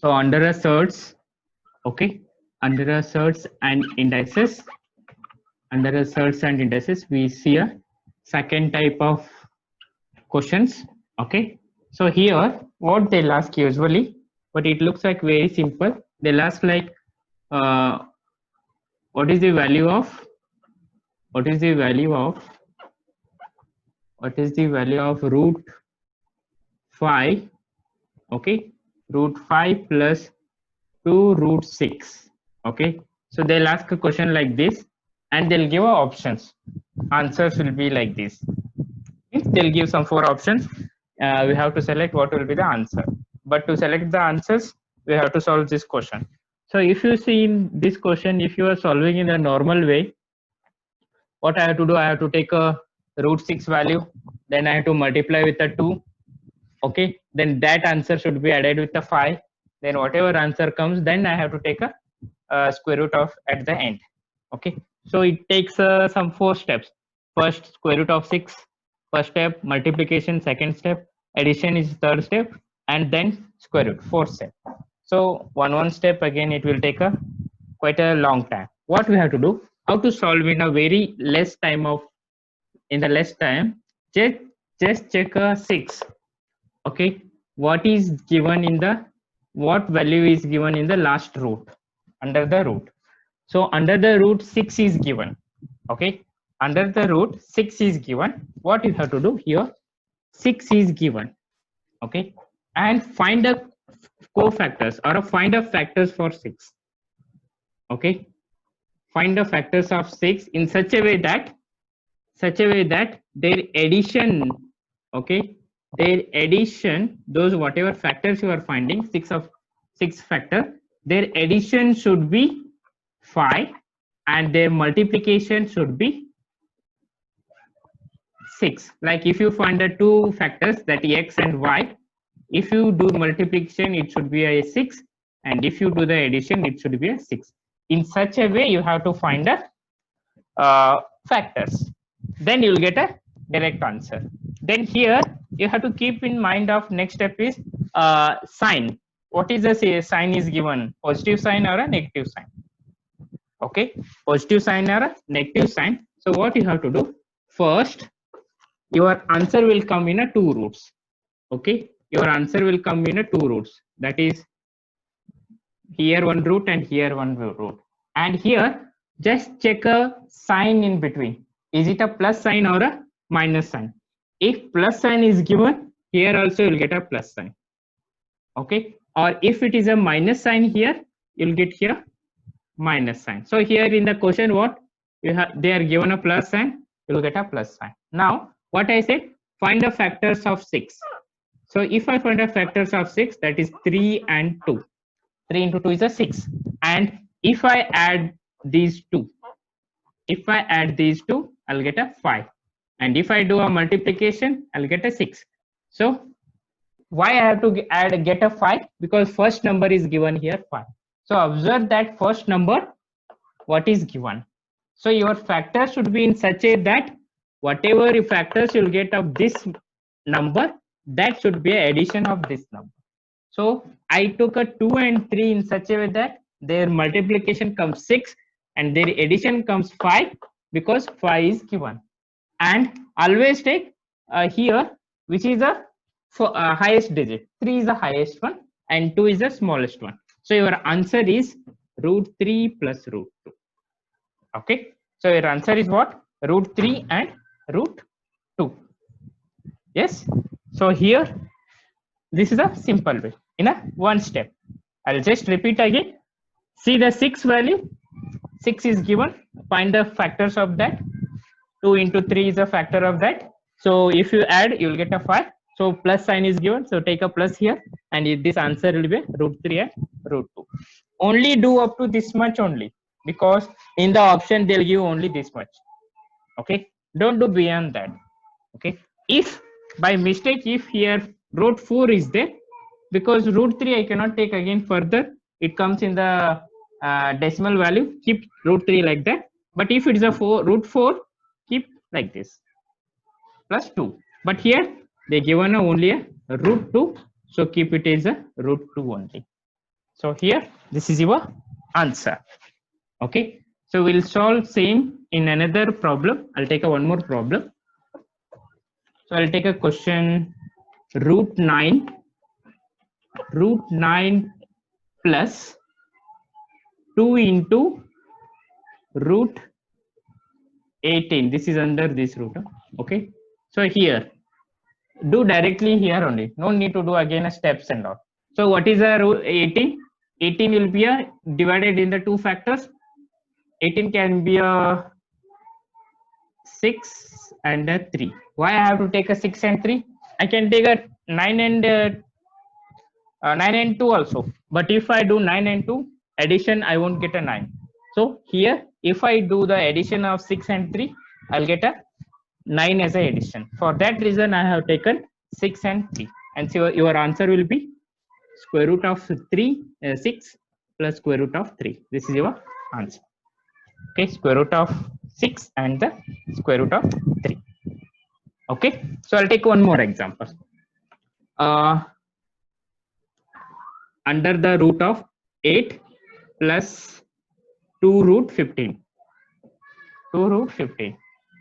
So under a search, okay, under a search and indices, under a search and indices, we see a second type of questions. Okay, so here what they'll ask usually, but it looks like very simple. They'll ask like, uh, what is the value of, what is the value of, what is the value of root 5, okay, root 5 plus 2 root 6. Okay, so they'll ask a question like this and they'll give options. Answers will be like this. Means they'll give some 4 options. We have to select what will be the answer, but to select the answers we have to solve this question. So if you see in this question, if you are solving in a normal way, what I have to do, I have to take a root 6 value, then I have to multiply with a 2. Okay, then that answer should be added with a 5. Then whatever answer comes, then I have to take a square root of at the end. Okay, so it takes some 4 steps. First, square root of 6, first step, multiplication, second step, addition is third step, and then square root, fourth step. So one step again, it will take a quite a long time. What we have to do, how to solve in a very less time of, in the less time, just check a 6. Okay, what is given in the, what value is given in the last root, under the root. So under the root 6 is given. Okay, under the root 6 is given. What you have to do here, 6 is given. Okay, and find the cofactors or find the factors for 6. Okay, find the factors of 6 in such a way that their addition, okay, their addition, those whatever factors you are finding, 6 factor, their addition should be 5 and their multiplication should be 6. Like if you find the 2 factors, that x and y, if you do multiplication it should be a 6, and if you do the addition it should be a 6. In such a way you have to find the factors, then you will get a direct answer. Then here you have to keep in mind of next step is sign. What is the sign is given, positive sign or a negative sign? Okay, positive sign or a negative sign. So what you have to do, first your answer will come in a 2 roots. Okay, your answer will come in a 2 roots, that is here one root and here one root, and here just check a sign in between. Is it a plus sign or a minus sign? If plus sign is given, here also you'll get a plus sign. Okay, or if it is a minus sign here, you'll get here minus sign. So here in the question, what you have, they are given a plus sign, you'll get a plus sign. Now what I said, find the factors of 6. So if I find the factors of 6, that is 3 and 2. 3 into 2 is a 6, and if I add these two, if I add these two, I'll get a 5, and if I do a multiplication, I'll get a 6. So why I have to get a 5? Because first number is given here 5. So observe that first number what is given. So your factor should be in such a that whatever factors you'll get of this number, that should be an addition of this number. So I took a 2 and 3 in such a way that their multiplication comes 6 and their addition comes 5, because 5 is given. And always take here which is the highest digit. 3 is the highest one and 2 is the smallest one. So your answer is root 3 plus root 2. Okay, so your answer is what? Root 3 and root 2. Yes, so here this is a simple way in a one step. I'll just repeat again. See the 6 value, 6 is given, find the factors of that. 2 into 3 is a factor of that. So if you add, you will get a 5. So plus sign is given, so take a plus here, and this answer will be root 3 and root 2. Only do up to this much only, because in the option they'll give only this much. Okay, don't do beyond that. Okay, if by mistake if here root 4 is there, because root 3 I cannot take again further, it comes in the decimal value, keep root 3 like that. But if it is a root 4, keep like this plus 2. But here they given only a root 2, so keep it as a root 2 only. So here, this is your answer. Okay. So we'll solve same in another problem. I'll take one more problem. So I'll take a question root 9 plus 2 into root 18. This is under this root. Okay. So here, do directly here only. No need to do again a steps and all. So what is a root 18? 18 will be a divided in the two factors. 18 can be a 6 and a 3. Why I have to take a 6 and 3? I can take a 9 and 2 also. But if I do 9 and 2 addition, I won't get a 9. So here, if I do the addition of 6 and 3, I'll get a 9 as a addition. For that reason, I have taken 6 and 3. And so your answer will be square root of 6 plus square root of 3. This is your answer. Okay, square root of 6 and the square root of 3. Okay, so I'll take one more example. Under the root of 8 plus 2 root 15. 2 root 15.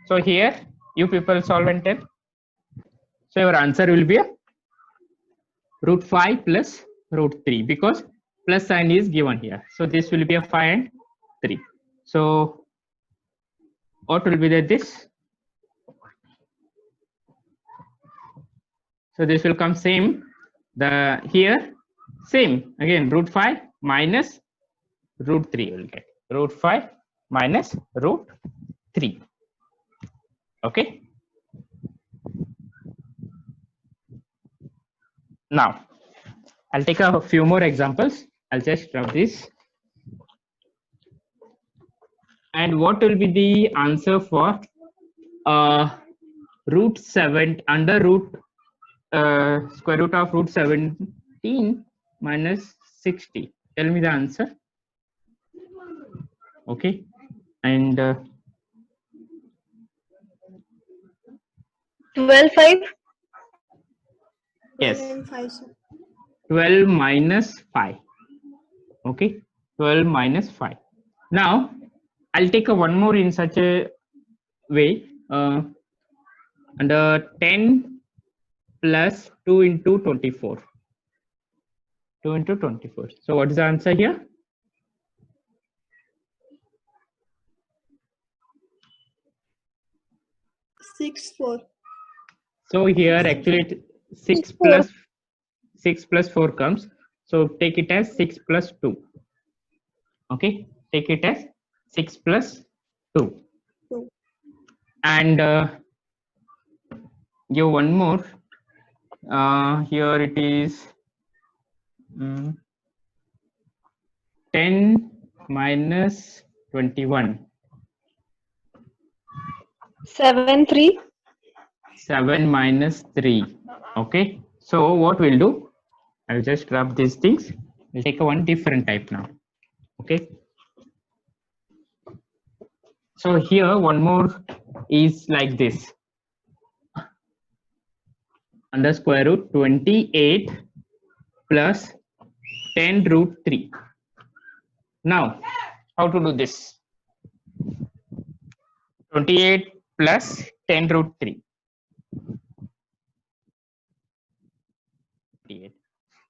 So here, you people solve and tell. So your answer will be a root 5 plus root 3 because plus sign is given here. So this will be a 5 and 3. So what will be this? So this will come same. The here same again root 5 minus root 3 will get root 5 minus root 3. Okay. Now I'll take a few more examples. I'll just rub this. And what will be the answer for root 7 under root square root of root 17 minus 60? Tell me the answer. Okay. And 12 5. Yes. 12 minus 5. Okay. 12 minus 5. Now I'll take a one more in such a way. Under 10 plus 2 into 24. 2 into 24. So what is the answer here? Six 4. So here actually 6 plus 4 comes. So take it as 6 plus 2. Okay. Take it as 6 plus 2. And give one more. Here it is 10 minus 21. 7 3. 7 minus 3. Okay. So what we'll do? I'll just rub these things. We'll take a one different type now. Okay. So here one more is like this. Under square root 28 plus 10 root 3. Now, how to do this? 28 plus 10 root 3. 28.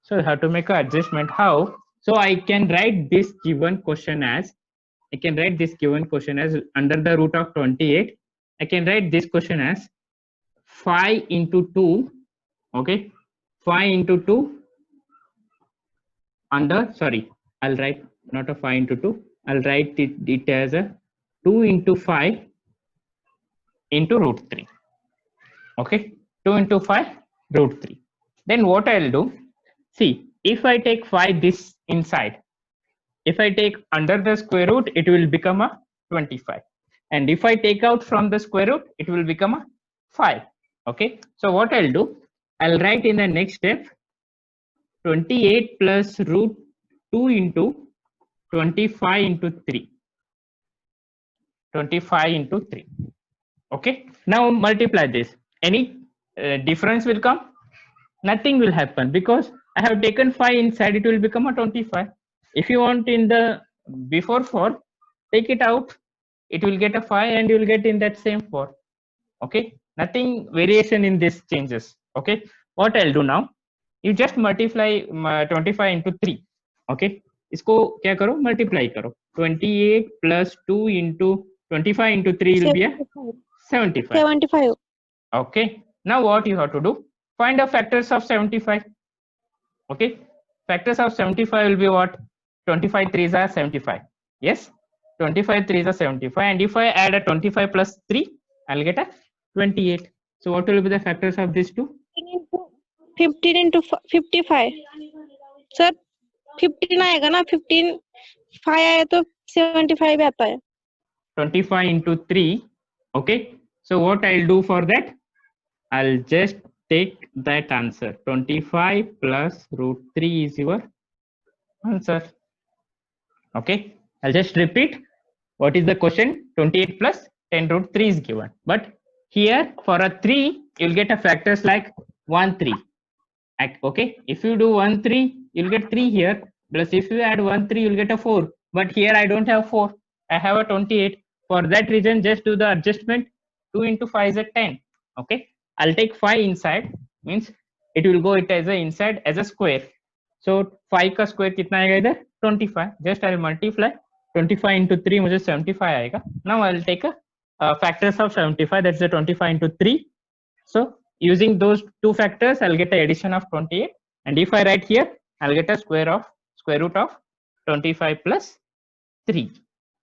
So you have to make an adjustment. How? So I can write this given question as, under the root of 28. I can write this question as 5 into 2. Okay. 5 into 2 under, sorry, I'll write not a 5 into 2. I'll write it as a 2 into 5 into root 3. Okay. 2 into 5 root 3. Then what I'll do? See, if I take 5 this inside, if I take under the square root, it will become a 25. And if I take out from the square root, it will become a 5. Okay. So what I'll do? I'll write in the next step 28 plus root 2 into 25 into 3. 25 into 3. Okay. Now multiply this. Any difference will come? Nothing will happen because I have taken 5 inside, it will become a 25. If you want in the before 4, take it out. It will get a 5 and you will get in that same 4. Okay, nothing variation in this changes. Okay, what I'll do now, you just multiply 25 into 3. Okay, इसको क्या करो, multiply करो. 28 plus 2 into 25 into 3 will be a 75. 75. Okay, now what you have to do, find the factors of 75. Okay, factors of 75 will be what? 25 3s are 75. Yes, 25 3s are 75, and if I add a 25 plus 3, I'll get a 28. So what will be the factors of these two? 15 into 55. Sir 15 आएगा ना, 15 5 आया तो 75 आता है. 25 into 3. Okay, so what I'll do for that, I'll just take that answer. 25 plus root 3 is your answer. Okay, I'll just repeat. What is the question? 28 plus 10 root 3 is given. But here for a 3, you'll get a factors like 1 3. Okay, if you do 1 3, you'll get 3 here. Plus if you add 1 3, you'll get a 4. But here I don't have 4. I have a 28. For that reason, just do the adjustment. 2 into 5 is a 10. Okay, I'll take 5 inside. Means it will go it as a inside as a square. So 5 का square कितना आएगा इधर? 25. Just I'll multiply 25 into 3, मुझे 75 आएगा. Now I'll take a factors of 75. That's the 25 into 3. So using those two factors, I'll get the addition of 28. And if I write here, I'll get a square root of 25 plus 3.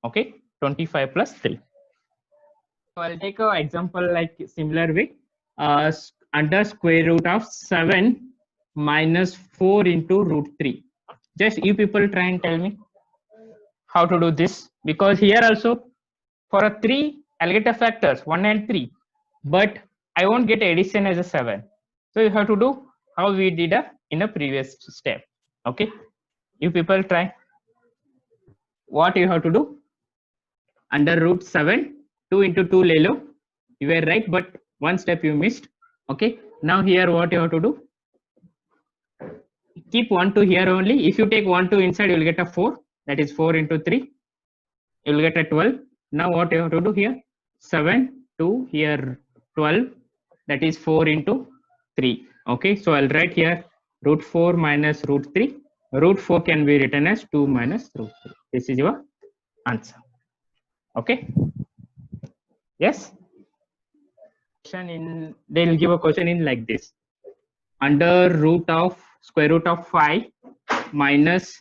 Okay, 25 plus 3. So I'll take an example like similar way. Under square root of 7 minus 4 into root 3. Just you people try and tell me how to do this, because here also for a 3, I'll get a factors 1 and 3, but I won't get addition as a 7. So you have to do how we did in a previous step. Okay, you people try. What you have to do? Under root 7, 2 into 2 ले लो. You were right, but one step you missed. Okay, now here what you have to do? Keep 1 2 here only. If you take 1 2 inside, you will get a 4. That is 4 into 3. You will get a 12. Now what you have to do here? 7 2 here 12. That is 4 into 3. Okay, so I'll write here root 4 minus root 3. Root 4 can be written as 2 minus root 3. This is your answer. Okay. Yes. They'll give a question in like this. Under square root of 5 minus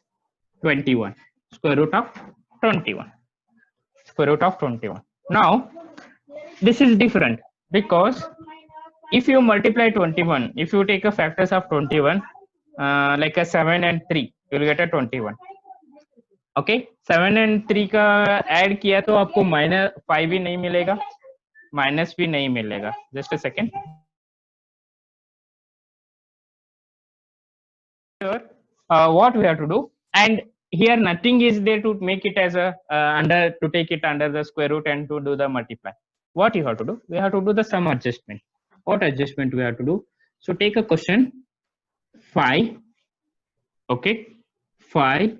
21. Square root of 21. Square root of 21. Now, this is different because if you multiply 21, if you take a factors of 21, like a 7 and 3, you will get a 21. Okay, 7 and 3 का add किया तो आपको -5 भी नहीं मिलेगा, minus भी नहीं मिलेगा. Just a second. What we have to do, and here nothing is there to make it as a to take it under the square root and to do the multiply. What you have to do? We have to do the sum adjustment. What adjustment we have to do? So take a question 5. Okay, 5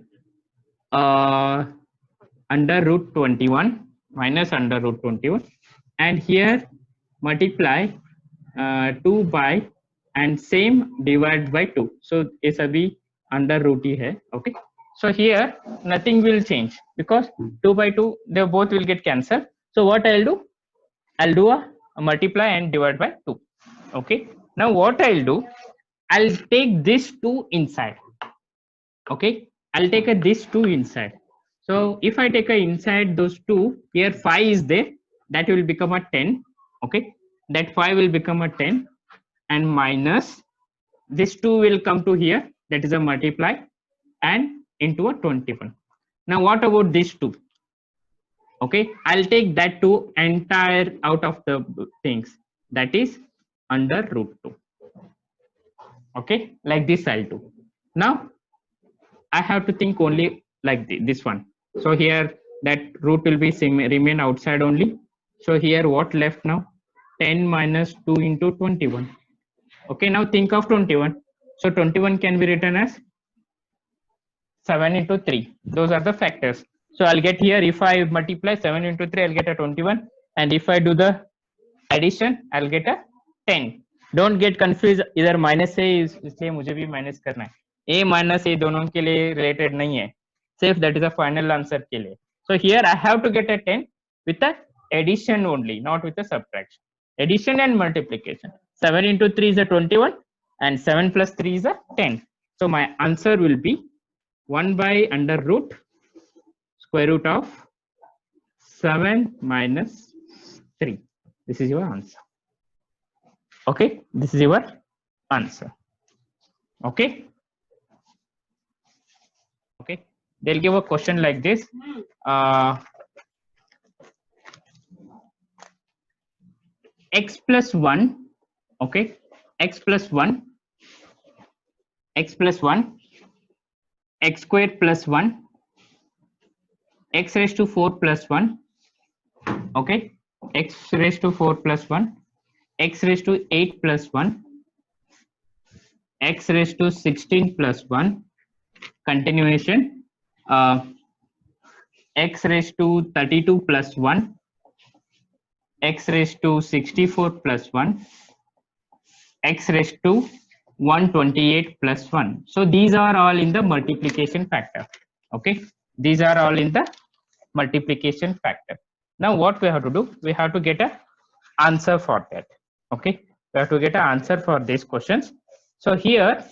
under root 21 minus under root 21, and here multiply 2 by and same divide by 2. So ये सभी under root ही है. Okay, so here nothing will change because 2 by 2 they both will get cancelled. So what I'll do? I'll do a multiply and divide by 2. Okay, now what I'll do? I'll take this 2 inside. Okay, I'll take this 2 inside. So if I take inside those 2, here 5 is there, that will become a 10. Okay, that 5 will become a 10, and minus this 2 will come to here, that is a multiply, and into a 21. Now what about this 2? Okay, I'll take that 2 entire out of the things, that is under root 2. Okay, like this I'll do. Now I have to think only like this one. So here that root will be remain outside only. So here what left now? 10 minus 2 into 21. Okay, now think of 21. So 21 can be written as 7 into 3. Those are the factors. So I'll get here, if I multiply 7 into 3, I'll get a 21. And if I do the addition, I'll get a 10. Don't get confused, इधर minus है इसलिए मुझे भी minus करना है. A minus A दोनों के लिए related नहीं है. Safe, that is the final answer के लिए. So here I have to get a 10 with the addition only, not with the subtraction. Addition and multiplication. 7 into 3 is a 21 and 7 plus 3 is a 10. So my answer will be 1 by under root square root of 7 minus 3. This is your answer. Okay, this is your answer. Okay. Okay, they'll give a question like this. X plus 1, okay, x plus 1, x plus 1, x squared plus 1, x raised to 4 plus 1, okay, x raised to 4 plus 1, x raised to 8 plus 1, x raised to 16 plus 1, continuation, x raised to 32 plus 1, x raised to 64 plus 1, x raised to 128 plus 1. So these are all in the multiplication factor. Okay, these are all in the multiplication factor. Now what we have to do, we have to get a answer for that. Okay, we have to get an answer for these questions. So here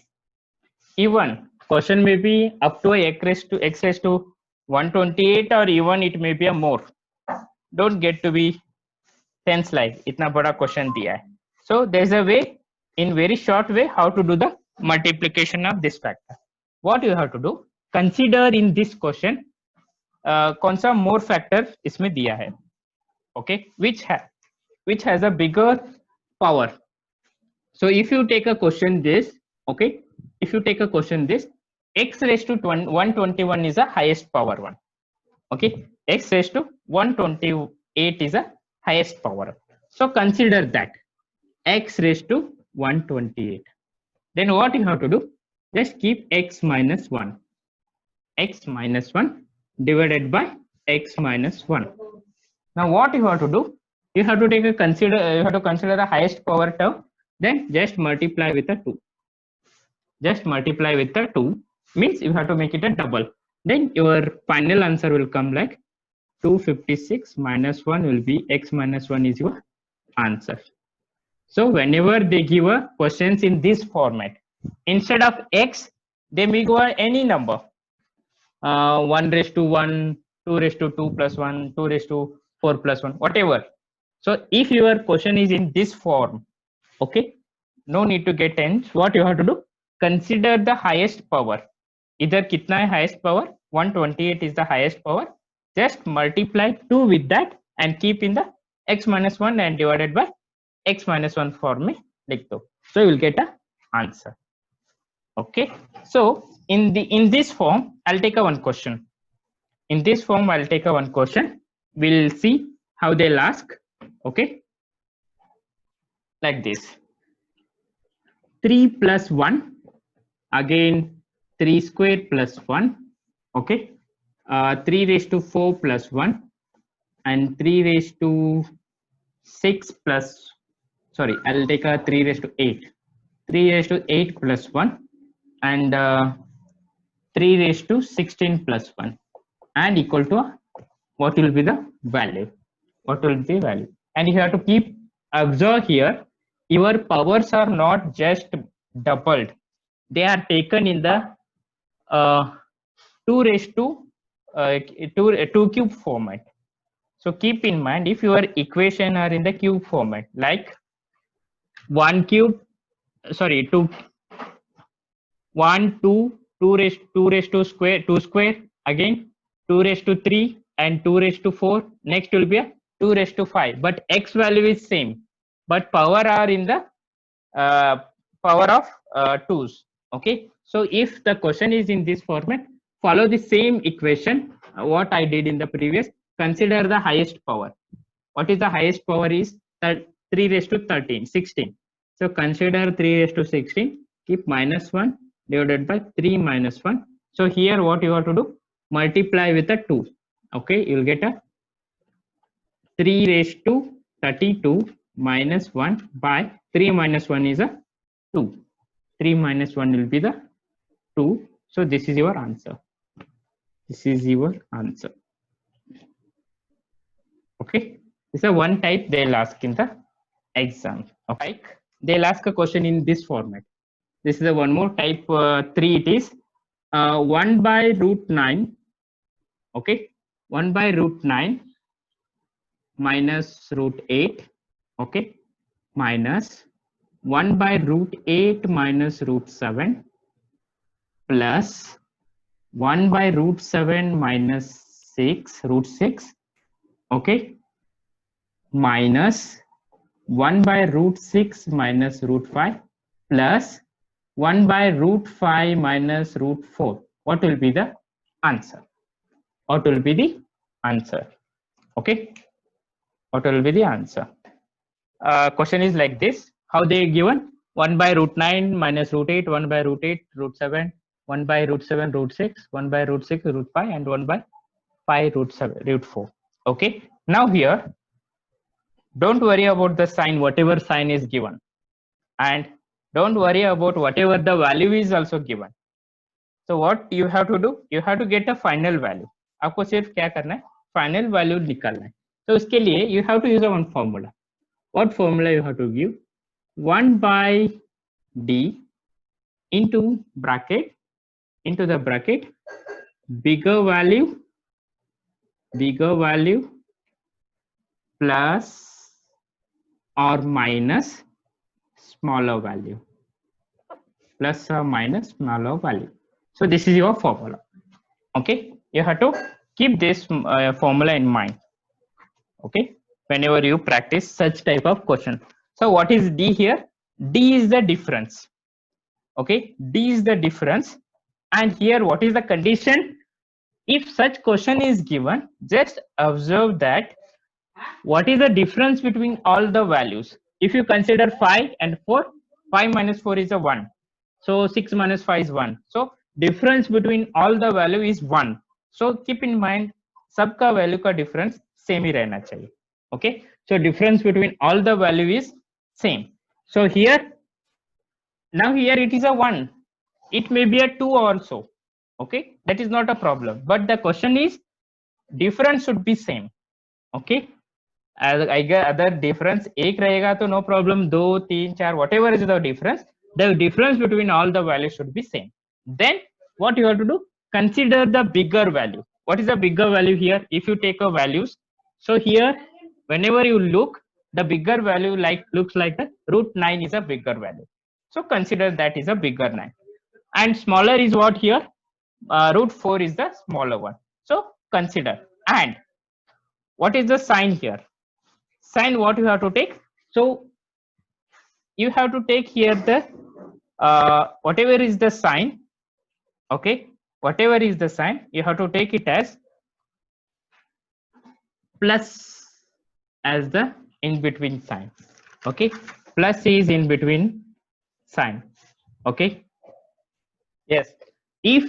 even question may be up to x raised to 128, or even it may be a more. Don't get to be tense like itna bada question diya hai. So there's a way, in very short way, how to do the multiplication of this factor. What you have to do, consider in this question कौन सा more factor इसमें दिया है. Okay, which has a bigger power. So if you take a question this, okay, if you take a question this, x raised to 121 is the highest power one. Okay, x raised to 128 is the highest power. So consider that x raised to 128. Then what you have to do, just keep x minus 1. X minus 1 divided by x minus 1. Now what you have to do, you have to take a you have to consider the highest power term, then just multiply with a 2. Just multiply with the 2 means you have to make it a double. Then your final answer will come like 256 minus 1 will be x minus 1 is your answer. So whenever they give a questions in this format, instead of x, they may go any number. 1 raised to 1, 2 raised to 2 plus 1, 2 raised to 4 plus 1, whatever. So if your question is in this form, okay, no need to get tense. What you have to do, consider the highest power. Either kitna hai highest power, 128 is the highest power. Just multiply 2 with that and keep in the x minus 1 and divided by x minus 1 form mein likh do. So you will get a answer. Okay, so in this form I'll take a one question. In this form I'll take a one question. We'll see how they'll ask. Okay, like this. 3 plus 1, again 3 square plus 1. Okay, 3 raised to 4 plus 1 and 3 raised to 6 plus, sorry, I'll take a 3 raised to 8. 3 raised to 8 plus 1 and 3 raised to 16 plus 1 and equal to what will be the value? What will be the value? And you have to keep observe here, your powers are not just doubled, they are taken in the 2 raised to 2 cube format. So keep in mind, if your equation are in the cube format, like 1 cube, sorry, 2 raised to square, 2 square, again 2 raised to 3 and 2 raised to 4, next will be a 2 raised to 5, but x value is same, but power are in the power of 2's. Okay, so if the question is in this format, follow the same equation what I did in the previous. Consider the highest power. What is the highest power is 3 raised to 13, 16. So consider 3 raised to 16, keep minus 1 divided by 3 minus 1. So here what you have to do, multiply with a 2. Okay, you'll get a 3 raised to 32 minus 1 by 3 minus 1 is a 2. 3 minus 1 will be the 2. So this is your answer. This is your answer. Okay, this is a one type they'll ask in the exam. Okay, they'll ask a question in this format. This is a one more type 3. It is 1 by root 9. Okay, 1 by root 9 minus root 8. Okay, minus 1 by root 8 minus root 7 plus 1 by root 7 minus 6 root 6. Okay, minus 1 by root 6 minus root 5 plus 1 by root 5 minus root 4. What will be the answer? What will be the answer? Okay, what will be the answer? Question is like this. How they given? 1 by root 9 minus root 8, 1 by root 8 root 7, 1 by root 7 root 6, 1 by root 6 root 5, and 1 by 5 root 7 root 4. Okay, now here don't worry about the sign, whatever sign is given, and don't worry about whatever the value is also given. So what you have to do, you have to get a final value. आपको सिर्फ क्या करना है, final value निकालना है. तो उसके लिए you have to use a one formula. What formula you have to give? 1 by d into bracket, into the bracket, bigger value plus or minus smaller value, plus or minus smaller value. So this is your formula. Okay, you have to keep this formula in mind. Okay, whenever you practice such type of question. So what is d here? D is the difference. Okay, D is the difference. And here what is the condition? If such question is given, just observe that what is the difference between all the values. If you consider 5 and 4, 5 minus 4 is a 1. So 6 minus 5 is 1. So difference between all the value is 1. So keep in mind, सबका value का difference same ही रहना चाहिए. Okay, so difference between all the value is same. So here, now here it is a 1. It may be a 2 also. Okay, that is not a problem. But the question is, difference should be same. Okay, I get other difference एक रहेगा तो no problem, 2, 3, 4, whatever is the difference between all the values should be same. Then what you have to do, consider the bigger value. What is the bigger value here? If you take a values, so here whenever you look, the bigger value looks like the root 9 is a bigger value. So consider that is a bigger 9, and smaller is what here? Root 4 is the smaller one. So consider. And what is the sign here? Sign what you have to take? So you have to take here the whatever is the sign. Okay, whatever is the sign, you have to take it as plus as the in between sign. Okay, plus is in between sign. Okay, yes, if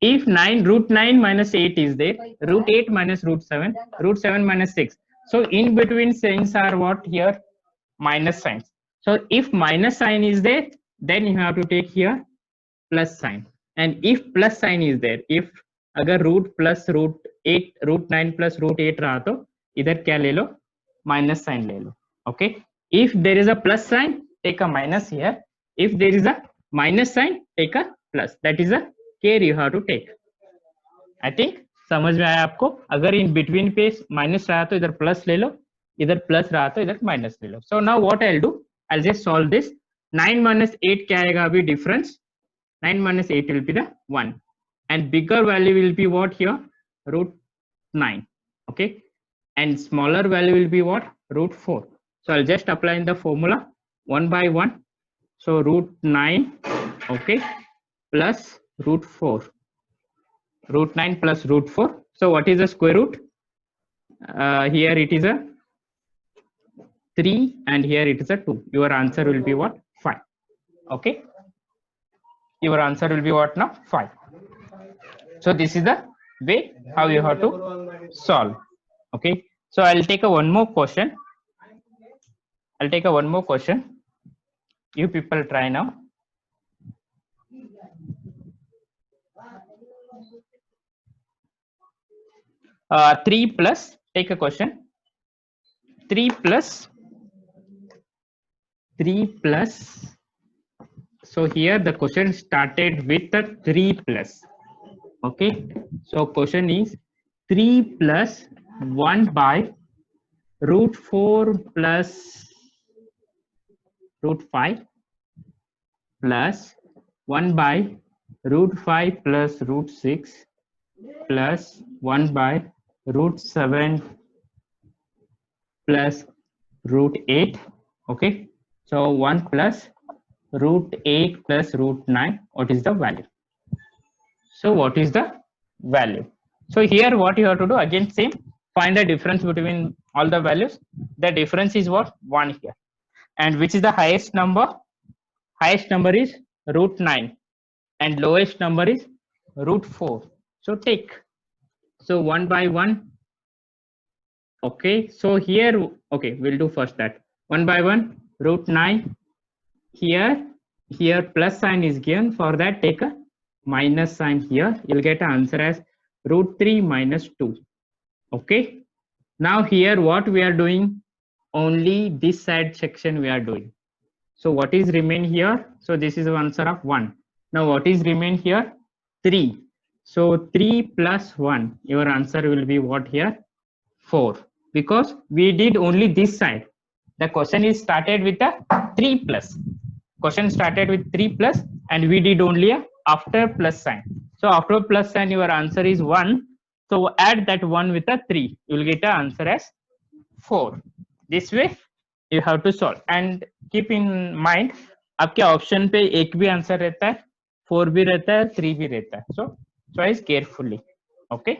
root 9 minus 8 is there, root 8 minus root 7, root 7 minus 6. So in between signs are what here? Minus signs. So if minus sign is there, then you have to take here plus sign. And if plus sign is there, if अगर root plus root 8, root 9 plus root 8 रहा तो इधर क्या ले लो? Minus sign ले लो. Okay. If there is a plus sign, take a minus here. If there is a minus sign, take a plus. That is a care you have to take. I think समझ में आया आपको? अगर in between पे minus रहा तो इधर plus ले लो, इधर plus रहा तो इधर minus ले लो. So now what I'll do? I'll just solve this. 9 minus 8 क्या आएगा अभी difference? 9 minus 8 will be the 1. And bigger value will be what here? Root 9. Okay. And smaller value will be what? Root 4. So I'll just apply in the formula 1 by 1. So root 9. Okay. Plus root 4. Root 9 plus root 4. So what is the square root? Here it is a 3 and here it is a 2. Your answer will be what? 5. Okay. Your answer will be what now? 5. So this is the way how you have to solve. Okay, so I'll take a one more question. You people try now. 3 plus, take a question. 3 plus, so here the question started with the 3 plus. Okay, so question is 3 plus 1 by root 4 plus root 5 plus 1 by root 5 plus root 6 plus 1 by root 7 plus root 8. Okay, so 1 plus root 8 plus root 9. What is the value? So what is the value? So here what you have to do, again same, find the difference between all the values. The difference is what? 1 here. And which is the highest number? Highest number is root 9 and lowest number is root 4. So take, so 1 by 1. Okay, so here, okay, we'll do first that 1 by 1 root 9. Here plus sign is given. For that, take a minus sign here. You'll get an answer as root 3 minus 2. Okay, now here what we are doing, only this side section we are doing. So what is remain here? So this is the answer of 1. Now what is remain here? 3. So 3 plus 1, your answer will be what here? 4. Because we did only this side. The question is started with a 3 plus. Question started with 3 plus and we did only a after plus sign. So after plus sign your answer is 1. So add that 1 with a 3. You will get an answer as 4. This way you have to solve. And keep in mind, आपके option पे एक भी answer रहता है, 4 भी रहता है, 3 भी रहता है. So choice carefully. Okay.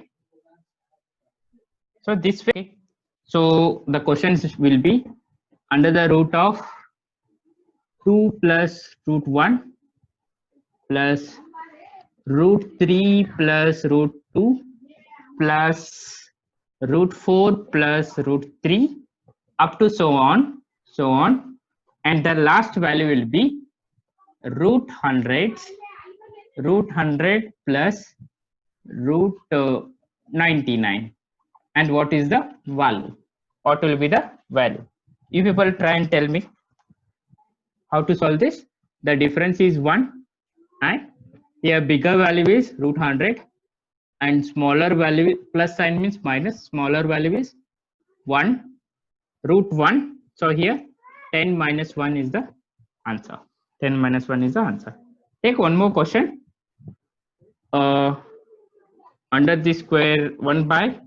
So this way, so the questions will be under the root of 2 plus root 1 plus root 3 plus root 2 plus root 4 plus root 3 up to so on, and the last value will be root 100 plus root 99. And what is the value? What will be the value? You people try and tell me how to solve this. The difference is 1 and here bigger value is root 100 and smaller value plus sign means minus, smaller value is 1 root 1. So here 10 minus 1 is the answer. 10 minus 1 is the answer. Take one more question. Under the square 1 by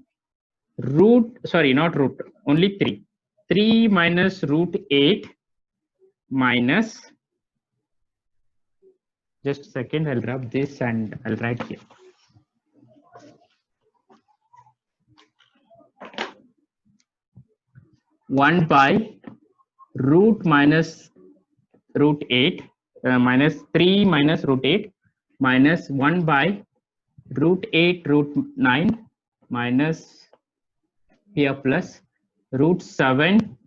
root, sorry, not root, only 3. 3 minus root 8 minus, just a second, I'll grab this and I'll write here. One by root minus root 8 minus 3 minus root 8 minus 1 by root 8 root 9 minus here plus root 7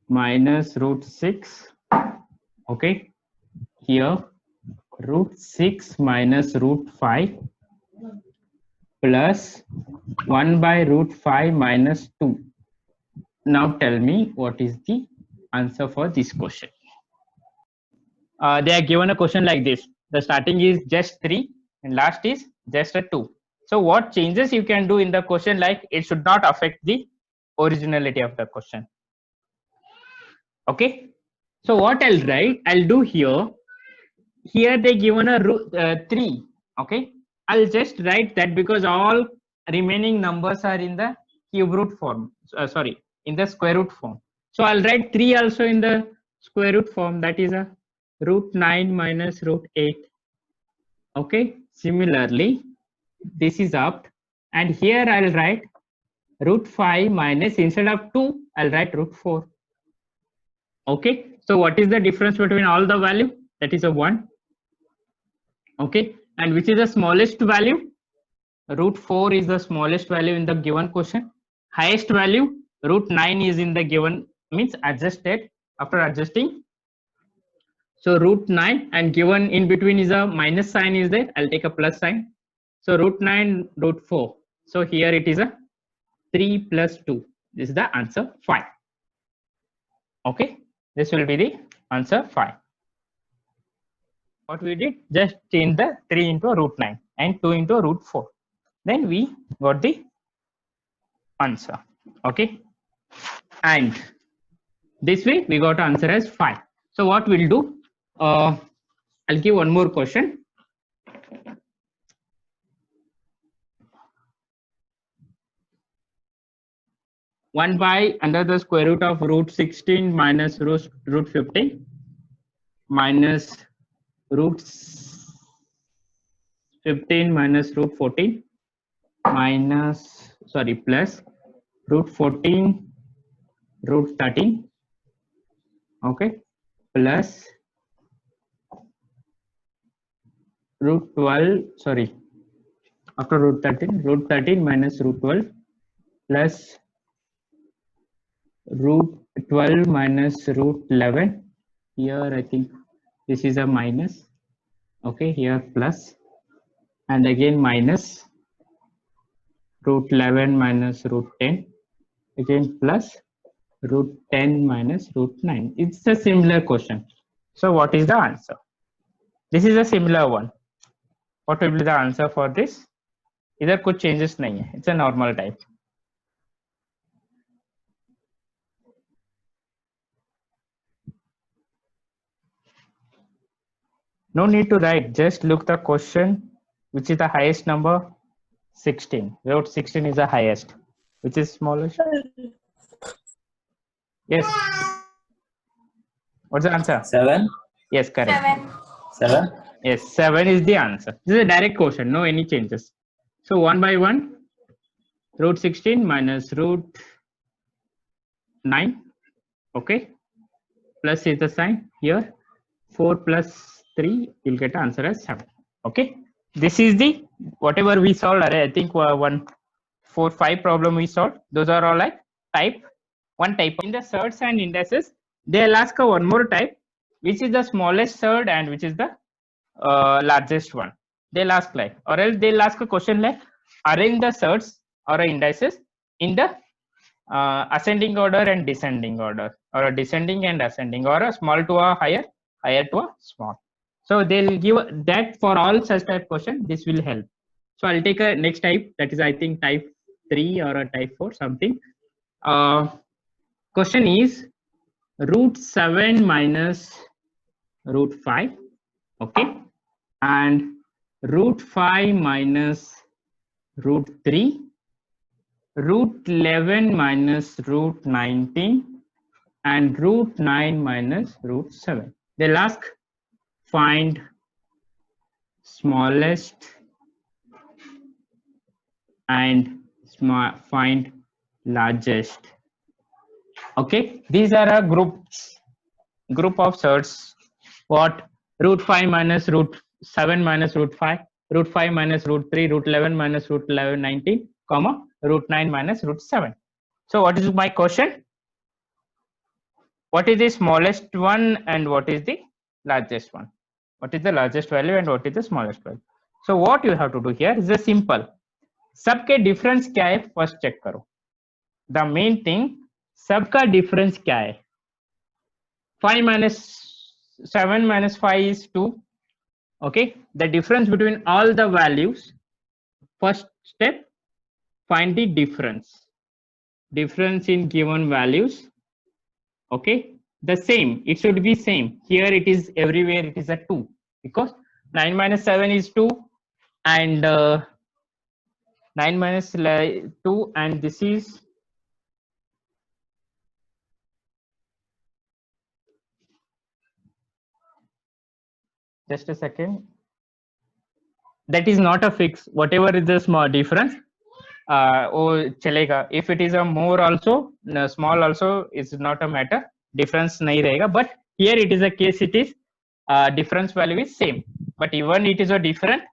minus root 6. Okay, here root 6 minus root 5 plus 1 by root 5 minus 2. Now tell me what is the answer for this question. They are given a question like this. The starting is just 3 and last is just a 2. So what changes you can do in the question, like it should not affect the originality of the question. Okay. So what I'll write, I'll do here. Here they given a 3. Okay. I'll just write that because all remaining numbers are in the cube root form. Sorry, in the square root form. So I'll write 3 also in the square root form. That is a root 9 minus root 8. Okay. Similarly, this is up, and here I'll write root 5 minus, instead of 2, I'll write root 4. Okay. So what is the difference between all the value? That is a 1. Okay. And which is the smallest value? root 4 is the smallest value in the given question. Highest value, root 9 is in the given, means adjusted after adjusting. So root 9 and given in between is a minus sign is there. I'll take a plus sign. So root 9, root 4. So here it is a 3 plus 2. This is the answer 5. Okay, this will be the answer 5. What we did, just change the 3 into a root 9 and 2 into a root 4. Then we got the answer. Okay, and this way we got answer as 5. So what we'll do, I'll give one more question. One by under the square root of root 16 minus root 15 minus root 15 minus root 14 minus plus root 14 root 13, okay, plus root 12, after root 13 minus root 12 plus root 12 minus root 11. Here I think this is a minus, okay, here plus, and again minus root 11 minus root 10, again plus root 10 minus root 9. It's a similar question. So what is the answer? This is a similar one. What will be the answer for this? इधर कुछ changes नहीं है. It's a normal type. No need to write, just look the question, which is the highest number, 16. Root 16 is the highest, which is smallest. Yes. What's the answer? 7. Yes, correct. 7. Yes, 7 is the answer. This is a direct question, no any changes. So 1 by 1, root 16 minus root 9, okay, plus is the sign here, 4 plus 3, you'll get answer as 7. Okay, this is the whatever we solved. I think 1, 4, 5 problem we solved. Those are all like type 1 type. In the surds and indices, they'll ask one more type, which is the smallest surd and which is the largest one. They'll ask like, or else they'll ask a question like, arrange the surds or indices in the ascending order and descending order, or a descending and ascending, or a small to a higher, higher to a small. So they'll give that for all such type question. This will help. So I'll take a next type, that is I think type 3 or a type 4 something. Question is root 7 minus root 5, okay, and root 5 minus root 3, root 11 minus root 19, and root 9 minus root 7. They'll ask find smallest and find largest. Okay, these are a group of surds. What? Root 5 minus root 7 minus root 5, root 5 minus root 3, root 11 minus root 11 19, comma root 9 minus root 7. So what is my question? What is the smallest one and what is the largest one? What is the largest value and what is the smallest value? So what you have to do here is a simple. सबके difference क्या है first check करो. The main thing, सबका difference क्या है? 5 minus 7 minus 5 is 2. Okay, the difference between all the values. First step, find the difference in given values. Okay, the same, it should be same. Here it is, everywhere it is a 2, because 9 minus 7 is 2 and 9 minus 2, and this is just a second. That is not a fix. Whatever is the small difference, oh chalega. If it is a more also, small also, is not a matter. Difference nahi rahega. But here it is a case. It is difference value is same. But even it is a different.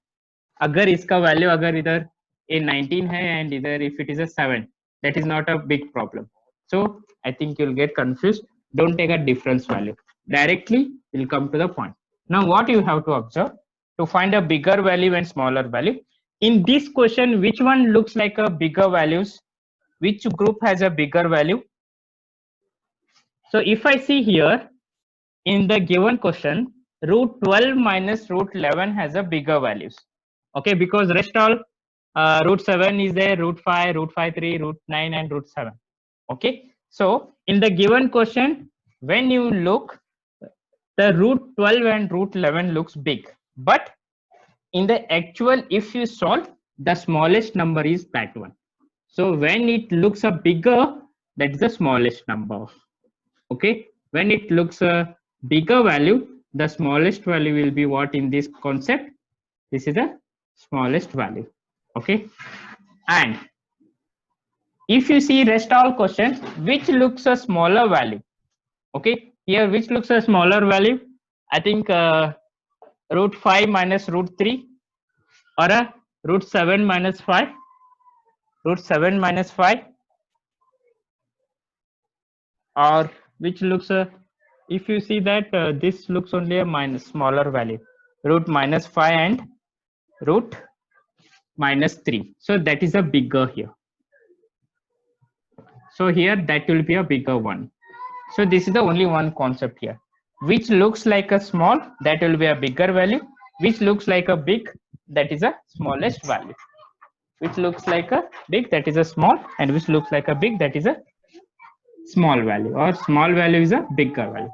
अगर इसका value अगर इधर a 19 hai and either if it is a 7, that is not a big problem. So I think you'll get confused. Don't take a difference value. Directly we'll come to the point. Now what you have to observe to find a bigger value and smaller value. In this question, which one looks like a bigger values? Which group has a bigger value? So if I see here in the given question, root 12 minus root 11 has a bigger values. Okay, because rest all root 7 is there, root 5, root 5, 3, root 9 and root 7. Okay, so in the given question, when you look, the root 12 and root 11 looks big, but in the actual, if you solve, the smallest number is that one. So when it looks a bigger, that is the smallest number. Okay, when it looks a bigger value, the smallest value will be what in this concept? This is the smallest value. Okay, and if you see rest all questions, which looks a smaller value? Okay, here which looks a smaller value? I think root 5 minus root 3 or a root 7 minus 5, root 7 minus 5, or which looks a, if you see that this looks only a minus smaller value, root minus 5 and root minus 3. So that is a bigger here. So here that will be a bigger one. So this is the only one concept here. Which looks like a small, that will be a bigger value. Which looks like a big, that is a smallest value. Which looks like a big, that is a small, and which looks like a big, that is a small value, or small value is a bigger value.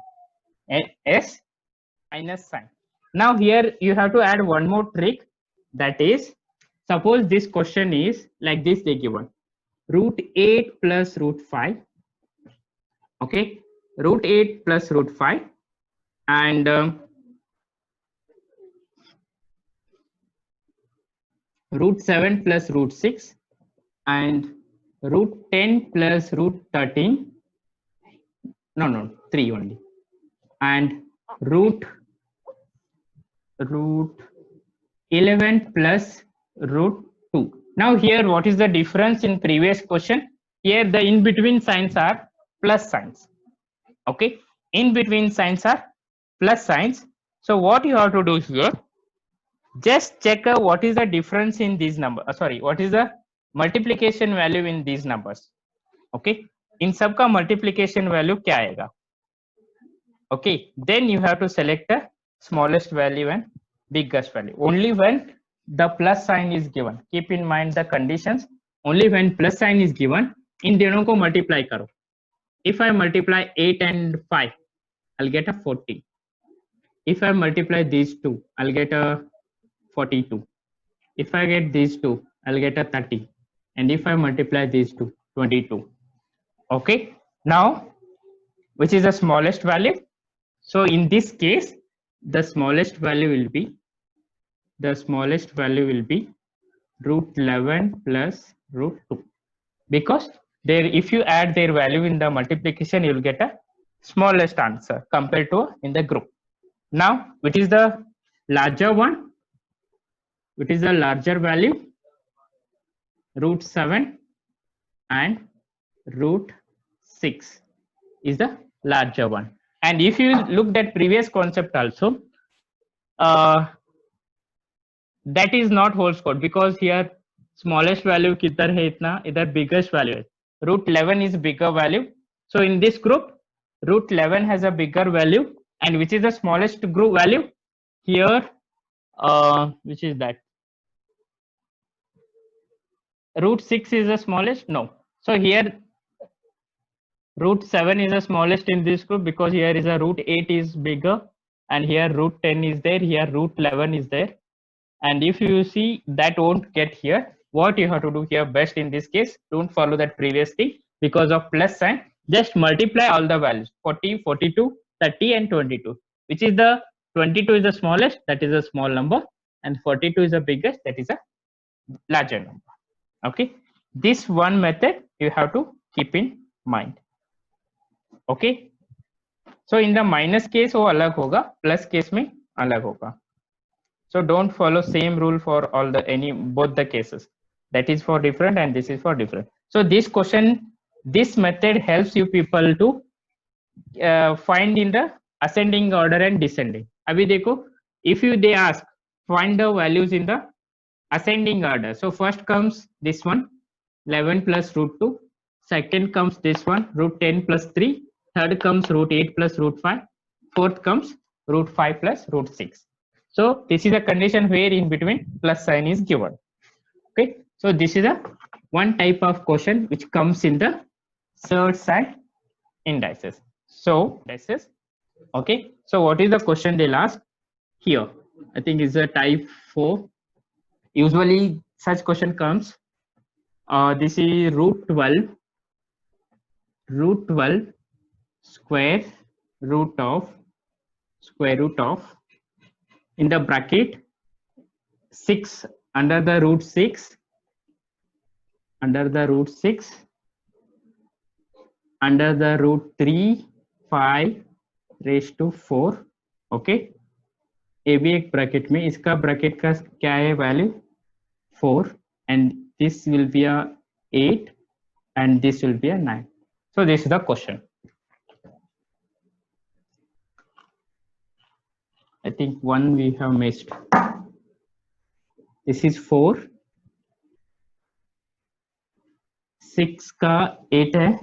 S minus sign. Now here you have to add one more trick, that is, suppose this question is like this, they given root 8 plus root 5. Okay, root 8 plus root 5 and root 7 plus root 6 and root 10 plus root 13. No, 3 only. And root 11 plus root 2. Now here what is the difference in previous question? Here the in between signs are plus signs. Okay, in between signs are plus signs. So what you have to do here, just check what is the difference in these numbers. What is the multiplication value in these numbers? Okay, in सबका multiplication value क्या आएगा? Okay, then you have to select the smallest value and biggest value. Only when the plus sign is given. Keep in mind the conditions. Only when plus sign is given, इन दोनों को multiply करो. If I multiply 8 and 5, I'll get a 40. If I multiply these two, I'll get a 42. If I get these two, I'll get a 30. And if I multiply these two, 22. Okay, now which is the smallest value? So in this case, the smallest value will be root 11 plus root 2, because there, if you add their value in the multiplication, you will get a smallest answer compared to in the group. Now which is the larger one? Which is the larger value? Root 7 and root 6 is the larger one. And if you looked at previous concept also, that is not whole square, because here smallest value किधर है इतना, इधर biggest value है. Root 11 is bigger value. So in this group, root 11 has a bigger value, and which is the smallest group value? Here, which is that? Root 6 is the smallest? No. So here root 7 is the smallest in this group, because here is a root 8 is bigger, and here root 10 is there, here root 11 is there. And if you see that won't get here, what you have to do here best in this case, don't follow that previous thing, because of plus sign, just multiply all the values 40, 42, 30 and 22. Which is the 22 is the smallest, that is a small number, and 42 is the biggest, that is a larger number. Okay, this one method you have to keep in mind. Okay, so in the minus case वो अलग होगा, plus case में अलग होगा. So don't follow same rule for all the both the cases. that is for different and this is for different. So this question, this method helps you people to find in the ascending order and descending. Abhi dekho, if you they ask find the values in the ascending order, so first comes this one 11 plus root 2, second comes this one root 10 plus 3, third comes root 8 plus root 5, fourth comes root 5 plus root 6. So this is a condition where in between plus sign is given. Okay, so this is a one type of question which comes in the surds and indices. So indices. Okay, so what is the question they'll ask here? I think is a type 4. Usually such question comes. This is root 12 square root of in the bracket 6 under the root 6 under the root 3 5 raised to 4. Okay, ये भी एक bracket में, इसका bracket का क्या है value 4 and this will be a 8 and this will be a 9. So this is the question. I think one we have missed. This is 4, 6 का 8 है,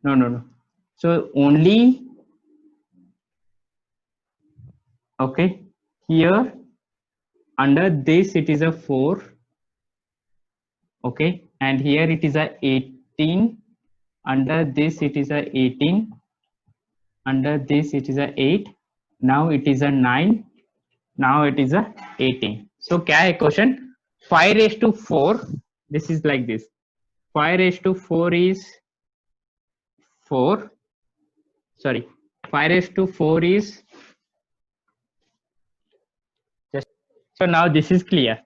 no. So only, okay, here under this it is a 4, okay, and here it is a 18, under this it is a 18, under this it is a 8, now it is a 9, now it is a 18. So क्या है question? 5 raised to 4, this is like this, 5 raised to 4 is 4, sorry, 5 raised to 4 is just, so now this is clear.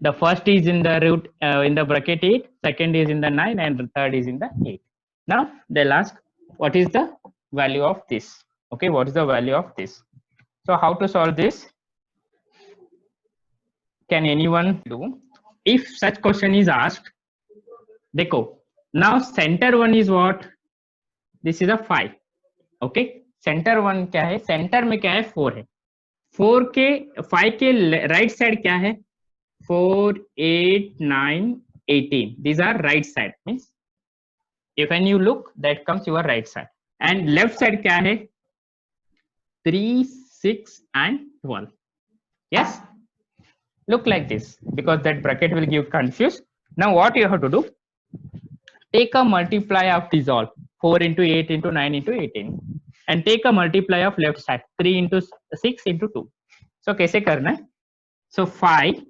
The first is in the root in the bracket 8, second is in the 9 and the third is in the 8. Now they'll ask what is the value of this. Okay, what is the value of this? So how to solve this? Can anyone do? If such question is asked, देखो, now center one is what? This is a 5. Okay, center one क्या है? Center में क्या है? 4 है. 4 के 5 के right side क्या है? 4, 8, 9, 18. These are right side. Means if when you look, that comes your right side. And left side क्या है? 3, 6 and 12. Yes? Look like this, because that bracket will give confused. Now what you have to do? Take a multiply of these all. 4 into 8 into 9 into 18. And take a multiply of left side. 3 into 6 into 2. So कैसे करना है? So 5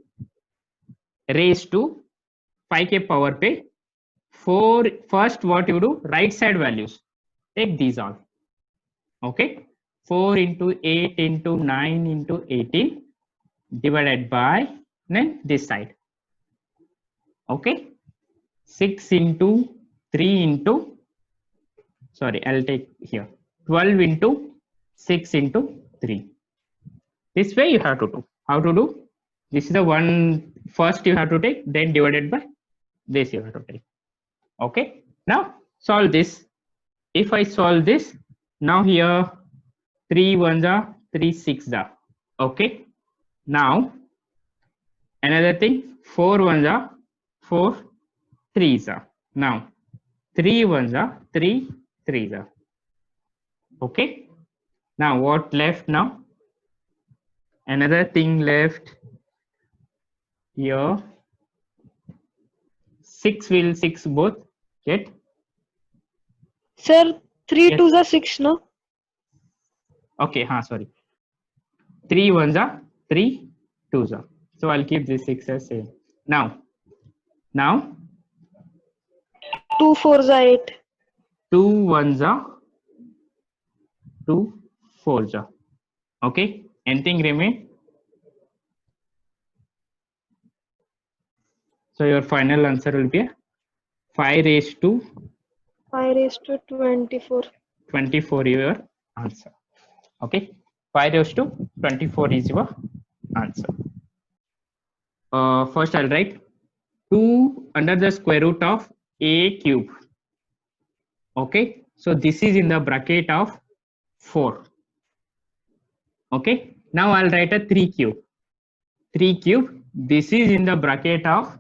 raised to 5 के power पे 4, first what you do? Right side values. Take these all. Okay. 4 into 8 into 9 into 18 divided by then this side. Okay. 6 into 3 into, sorry, I'll take here 12 into 6 into 3. This way you have to do. How to do? This is the one first you have to take, then divided by this you have to take. Okay. Now solve this. If I solve this, now here 3 1s are 3 6s are. Okay. Now another thing, 4 1s are 4 3s are. Now 3 1s are 3 3s are. Okay. Now what left now? Another thing left here. 6 will 6 both get. Sir, 3 Yes. 2s are 6, no? Okay, sorry. 3 1s are 3 2s are. So I'll keep this 6 as same. Now 2 4s are 8. 2 1s are 2 4s are. Okay. Anything remain? So your final answer will be 5 raised to 5 raised to 24. 24 your answer. Okay. 5 raised to 24 is your answer. First I'll write 2 under the square root of a cube. Okay, so this is in the bracket of 4. Okay, now I'll write a 3 cube. 3 cube, this is in the bracket of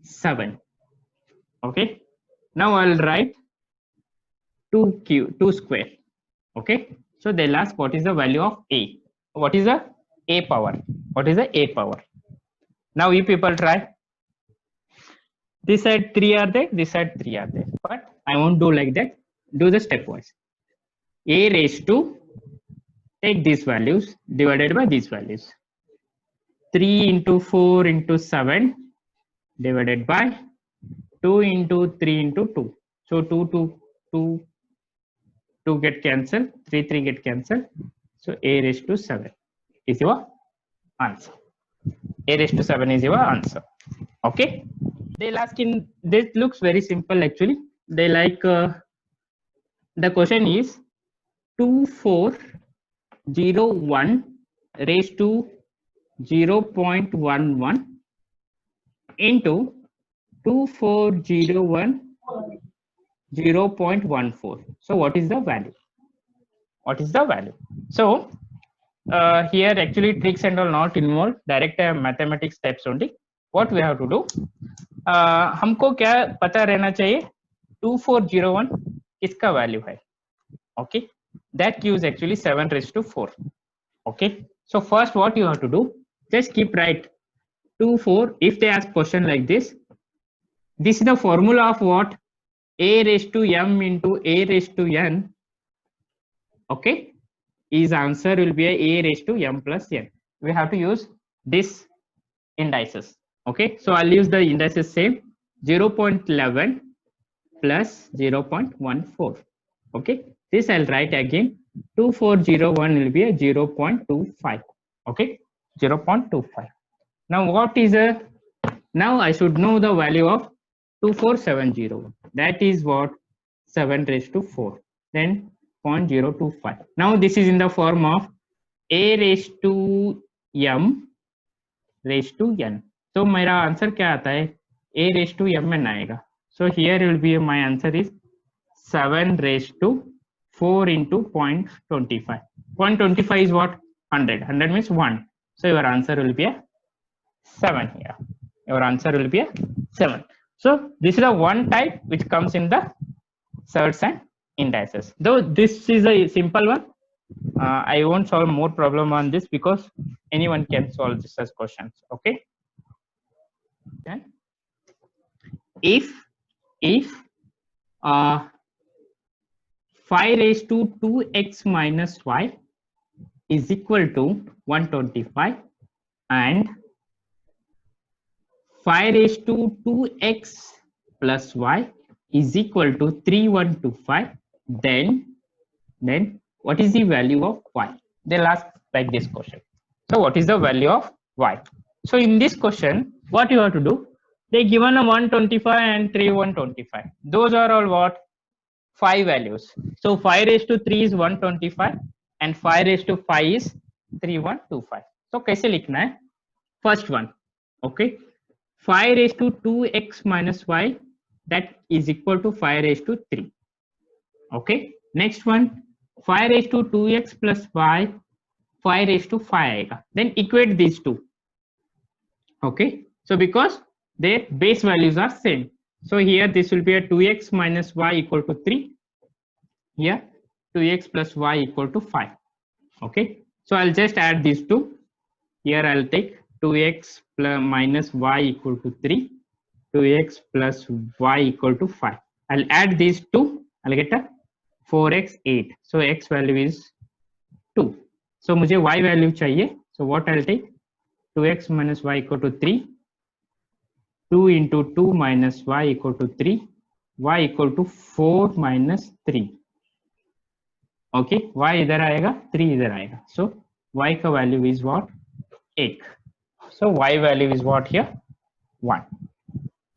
7. Okay, now I'll write 2 cube, 2 square. Okay, so they'll ask what is the value of a. What is the a power? What is the a power? Now you people try. This side 3 are there, this side 3 are there. But I won't do like that. Do the stepwise. A raised to, take these values divided by these values. 3 into 4 into 7 divided by 2 into 3 into 2. So 2 get cancelled, 3 get cancelled. So a raised to 7 is your answer. A raised to 7 is your answer. Okay. They'll ask in, this looks very simple actually. They like, the question is 2401 raised to 0.11 into 2401 0.14. So what is the value? What is the value? So here actually tricks and all not involved, direct mathematics steps only. What we have to do, हमको क्या पता रहना चाहिए 2401 किसका value है. Okay, that gives actually 7 raised to 4. Okay, so first what you have to do, just keep write 24. If they ask question like this is the formula of what? A raised to m into a raised to n. Okay, his answer will be a raised to m plus n. We have to use this indices. Okay, so I'll use the indices same, 0.11 plus 0.14. Okay, this I'll write again, 2401 will be a 0.25. Okay, 0.25. Now what is a, now I should know the value of 24701. That is what? 7 raised to 4. Then 0.025. Now this is in the form of a raised to m raised to n. So मेरा answer क्या आता है? a raised to m आएगा. So here will be my answer is 7 raised to 4 into 0.25. 0.25 is what? 100. 100 means 1. So your answer will be a 7 here. Your answer will be a 7. So this is a one type which comes in the surds and indices. Though this is a simple one, I won't solve more problem on this because anyone can solve this as questions. Okay. Then if 5 raised to 2x minus y is equal to 125 and 5 raised to 2x plus y is equal to 3125, then what is the value of y? They'll ask like this question. So what is the value of y? So in this question, what you have to do, they given a 125 and 125. Those are all what? 5 values. So 5 raised to 3 is 125 and 5 raised to 5 is 3125. So कैसे लिखना है? First one, okay, 5 raised to 2x minus y, that is equal to 5 raised to 3. Okay, next one, 5 raised to 2x plus y, 5 raised to 5 आएगा. Then equate these two. Okay, so because their base values are same, so here this will be a 2x minus y equal to 3. Here 2x plus y equal to 5. Okay, so I'll just add these two. Here I'll take 2x plus minus y equal to 3, 2x plus y equal to 5. I'll add these two. I'll get a 4x 8. So x value is 2. So मुझे y value चाहिए. So what I'll take? 2x minus y equal to 3. 2 into 2 minus y equal to 3. Y equal to 4 minus 3. Okay, y इधर आएगा, 3 इधर आएगा. So y का value is what? 8. So y value is what here? 1.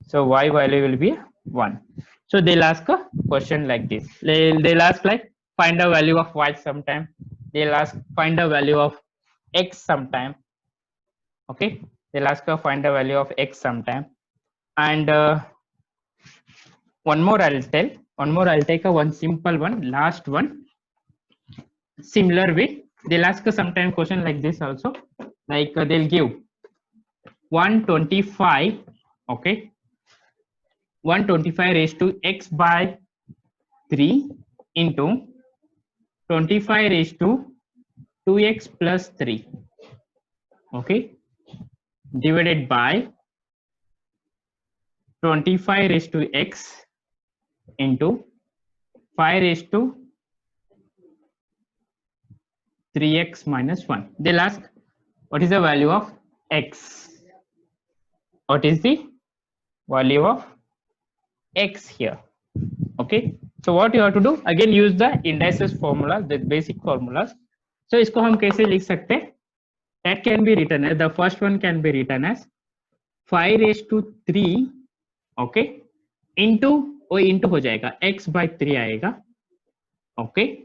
So y value will be 1. So they'll ask a question like this. They'll ask like find the value of y sometime. they'll ask find the value of x sometime. Okay, they'll ask find the value of x sometime. And one more I'll tell. One more I'll take a one simple one, last one. Similar way, they'll ask a sometime question like this also. Like they'll give 125. Okay, 125 raised to x by 3 into 25 raised to 2x plus 3. Okay, divided by 25 raised to x into 5 raised to 3x minus 1. They'll ask what is the value of x? What is the value of x here? Okay, so what you have to do, again use the indices formula, the basic formulas. So इसको हम कैसे लिख सकते हैं? That can be written as, the first one can be written as 5 raised to 3, okay, into वो into हो जाएगा x by 3 आएगा, okay,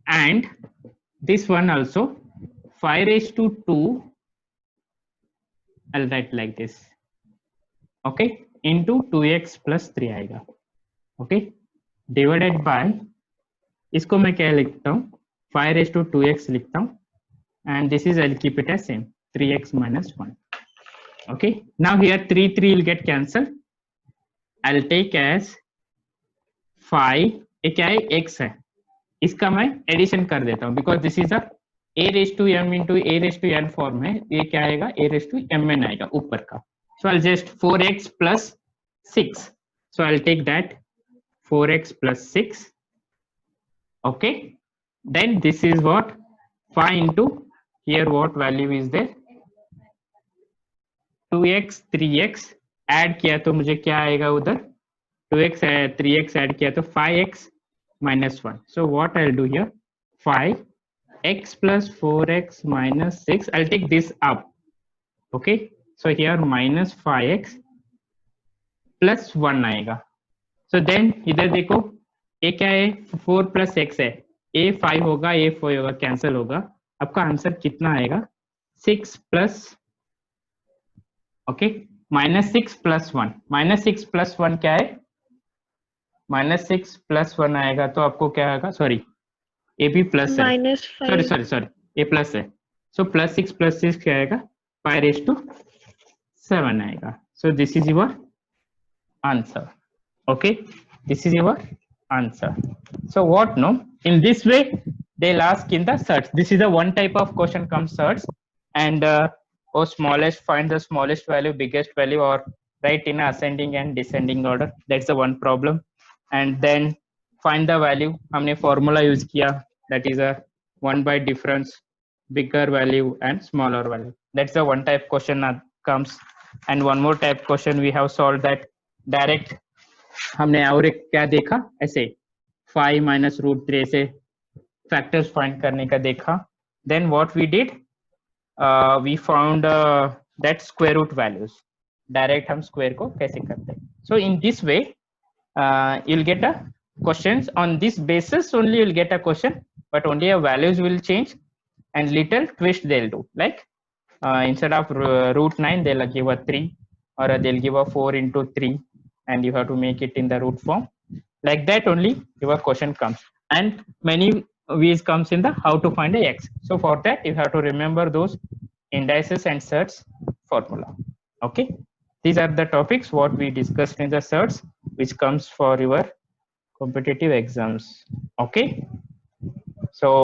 and this one also 5 raised to 2, I'll write like this, okay, into 2x plus 3 आएगा, okay, divided by, इसको मैं क्या लिखता हूँ, 5 raised to 2x लिखता हूँ, and this is, I'll keep it as same, 3x minus 1. Okay, now here 3 will get cancelled. I'll take as 5, ये क्या है, x है, इसका मैं एडिशन कर देता हूँ, because this is a raised to m into a raised to n form है, ये क्या आएगा, a raised to mn आएगा ऊपर का. So I'll just 4x plus 6. So I'll take that 4x plus 6. Okay, then this is what 5 into, here what value is there, 2x 3x add किया तो मुझे क्या आएगा उधर, 2x 3x add किया तो 5x minus 1. So what I'll do here, 5x plus 4x minus 6, I'll take this up. Okay, so here minus 5x plus 1 आएगा. So then इधर देखो ये क्या है, 4 plus x है, a 5 होगा, a 4 होगा, कैंसिल होगा, आपका आंसर कितना आएगा, 6 plus, ओके, -6 + 1, -6 + 1 क्या है, -6 + 1 आएगा तो आपको क्या आएगा, सॉरी ए भी प्लस है, सॉरी ए प्लस है, सो +6 + 6 क्या आएगा, 5⁷ आएगा. So this is your answer. Okay, this is your answer. So what, no, in this way they'll ask in the search. This is the one type of question comes search, and or smallest, find the smallest value, biggest value, or write in ascending and descending order. That's the one problem. And then find the value, हमने formula use किया, that is a 1 by difference, bigger value and smaller value. That's the one type question that comes. And one more type question we have solved, that direct हमने और एक क्या देखा, ऐसे 5 minus √3 ऐसे factors find करने का देखा. Then what we did, we found that square root values. Direct हम square को कैसे करते हैं. So in this way you'll get a questions on this basis only, you'll get a question, but only your values will change and little twist they'll do, like instead of √9 they'll give a 3, or they'll give a 4 into 3, and you have to make it in the root form. Like that only your question comes, and many ways comes in the how to find a x. So for that you have to remember those indices and search formula. Okay, these are the topics what we discussed in the search, which comes for your competitive exams. Okay, so